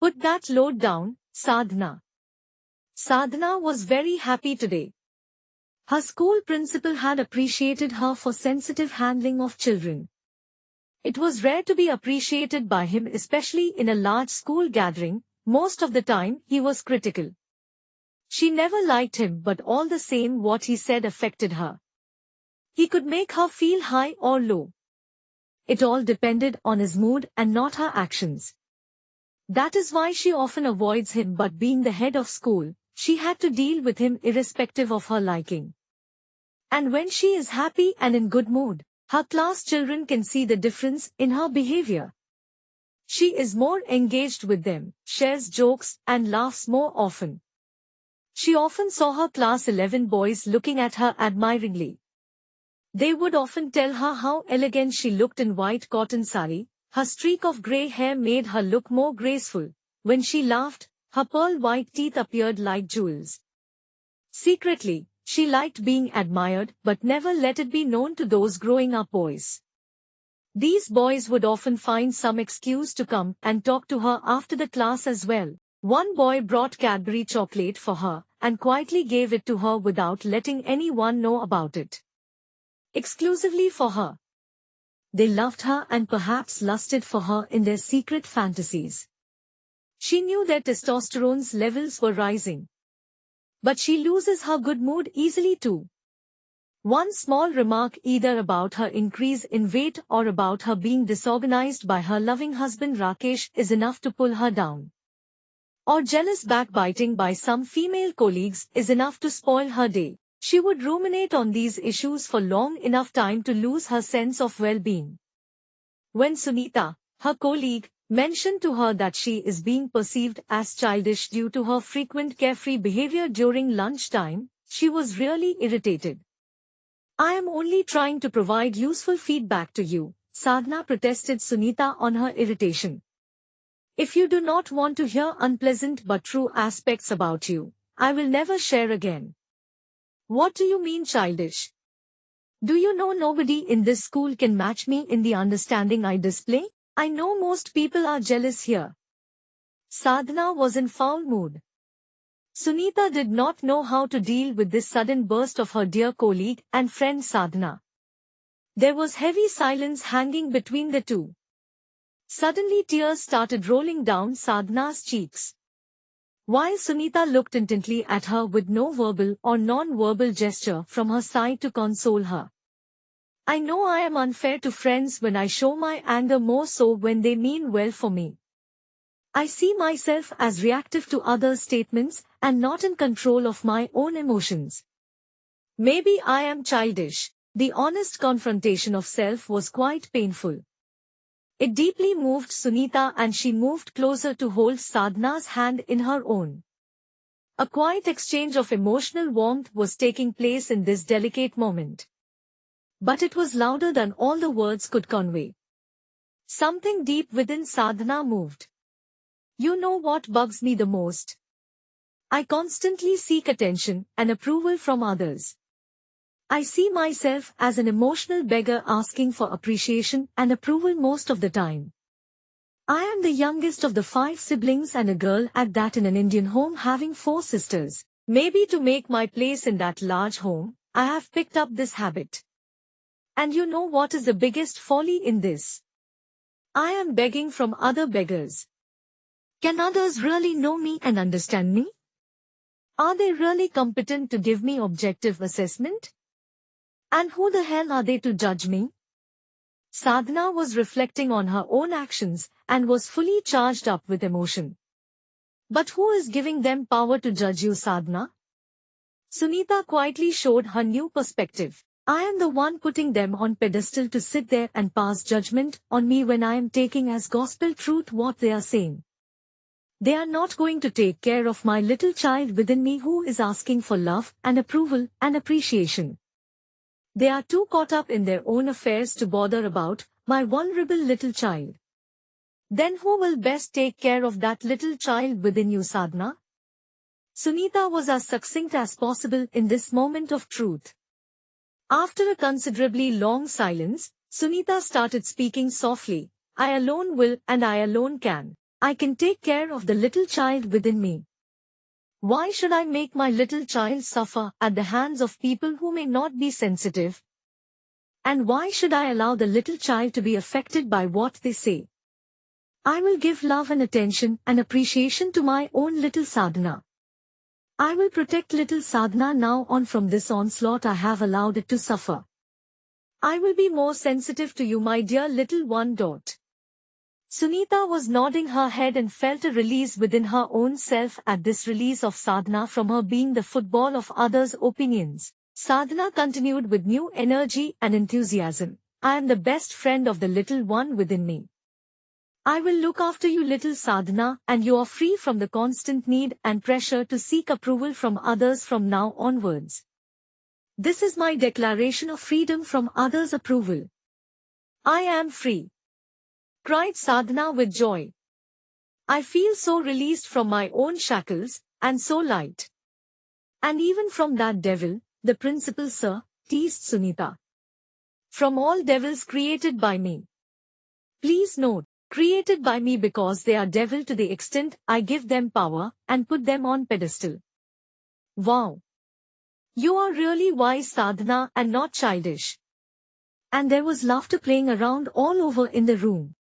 Put that load down, Sadhana. Sadhana was very happy today. Her school principal had appreciated her for sensitive handling of children. It was rare to be appreciated by him, especially in a large school gathering. Most of the time, he was critical. She never liked him, but all the same what he said affected her. He could make her feel high or low. It all depended on his mood and not her actions. That is why she often avoids him, but being the head of school, she had to deal with him irrespective of her liking. And when she is happy and in good mood, her class children can see the difference in her behavior. She is more engaged with them, shares jokes, and laughs more often. She often saw her class 11 boys looking at her admiringly. They would often tell her how elegant she looked in white cotton sari. Her streak of grey hair made her look more graceful. When she laughed, her pearl-white teeth appeared like jewels. Secretly, she liked being admired, but never let it be known to those growing-up boys. These boys would often find some excuse to come and talk to her after the class as well. One boy brought Cadbury chocolate for her and quietly gave it to her without letting anyone know about it. Exclusively for her. They loved her and perhaps lusted for her in their secret fantasies. She knew their testosterone levels were rising. But she loses her good mood easily too. One small remark either about her increase in weight or about her being disorganized by her loving husband Rakesh is enough to pull her down. Or jealous backbiting by some female colleagues is enough to spoil her day. She would ruminate on these issues for long enough time to lose her sense of well-being. When Sunita, her colleague, mentioned to her that she is being perceived as childish due to her frequent carefree behavior during lunchtime, she was really irritated. "I am only trying to provide useful feedback to you," Sadhana protested Sunita on her irritation. "If you do not want to hear unpleasant but true aspects about you, I will never share again." "What do you mean childish? Do you know nobody in this school can match me in the understanding I display? I know most people are jealous here." Sadhana was in foul mood. Sunita did not know how to deal with this sudden burst of her dear colleague and friend Sadhana. There was heavy silence hanging between the two. Suddenly tears started rolling down Sadhana's cheeks. While Sunita looked intently at her with no verbal or non-verbal gesture from her side to console her. "I know I am unfair to friends when I show my anger, more so when they mean well for me. I see myself as reactive to others' statements and not in control of my own emotions. Maybe I am childish." The honest confrontation of self was quite painful. It deeply moved Sunita and she moved closer to hold Sadhana's hand in her own. A quiet exchange of emotional warmth was taking place in this delicate moment. But it was louder than all the words could convey. Something deep within Sadhana moved. "You know what bugs me the most? I constantly seek attention and approval from others. I see myself as an emotional beggar asking for appreciation and approval most of the time. I am the youngest of the 5 siblings and a girl at that in an Indian home having 4 sisters. Maybe to make my place in that large home, I have picked up this habit. And you know what is the biggest folly in this? I am begging from other beggars. Can others really know me and understand me? Are they really competent to give me objective assessment? And who the hell are they to judge me?" Sadhana was reflecting on her own actions and was fully charged up with emotion. "But who is giving them power to judge you, Sadhana?" Sunita quietly showed her new perspective. "I am the one putting them on pedestal to sit there and pass judgment on me when I am taking as gospel truth what they are saying. They are not going to take care of my little child within me who is asking for love and approval and appreciation. They are too caught up in their own affairs to bother about my vulnerable little child. Then who will best take care of that little child within you, Sadhana?" Sunita was as succinct as possible in this moment of truth. After a considerably long silence, Sunita started speaking softly. "I alone will and I alone can. I can take care of the little child within me. Why should I make my little child suffer at the hands of people who may not be sensitive? And why should I allow the little child to be affected by what they say? I will give love and attention and appreciation to my own little Sadhana. I will protect little Sadhana now on from this onslaught I have allowed it to suffer. I will be more sensitive to you, my dear little one. Sunita was nodding her head and felt a release within her own self at this release of Sadhana from her being the football of others' opinions. Sadhana continued with new energy and enthusiasm. I am the best friend of the little one within me. I will look after you, little Sadhana, and you are free from the constant need and pressure to seek approval from others from now onwards. This is my declaration of freedom from others' approval. I am free, cried Sadhana with joy. I feel so released from my own shackles, and so light. And even from that devil, the principal, sir, teased Sunita. From all devils created by me. Please note, created by me because they are devil to the extent I give them power and put them on pedestal. Wow! You are really wise, Sadhana, and not childish. And there was laughter playing around all over in the room.